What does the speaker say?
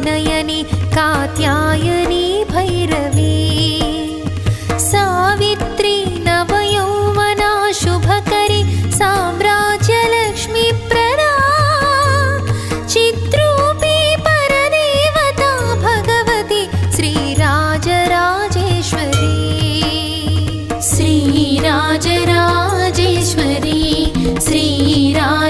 विनयनि Katyayani Bhairavi Savitri नवयौवना शुभकरी साम्राज्यलक्ष्मी Prada चित्रूपी परदेवता Bhagwati Sri Rajarajeshwari Sri Rajarajeshwari Sri Rajarajeshwari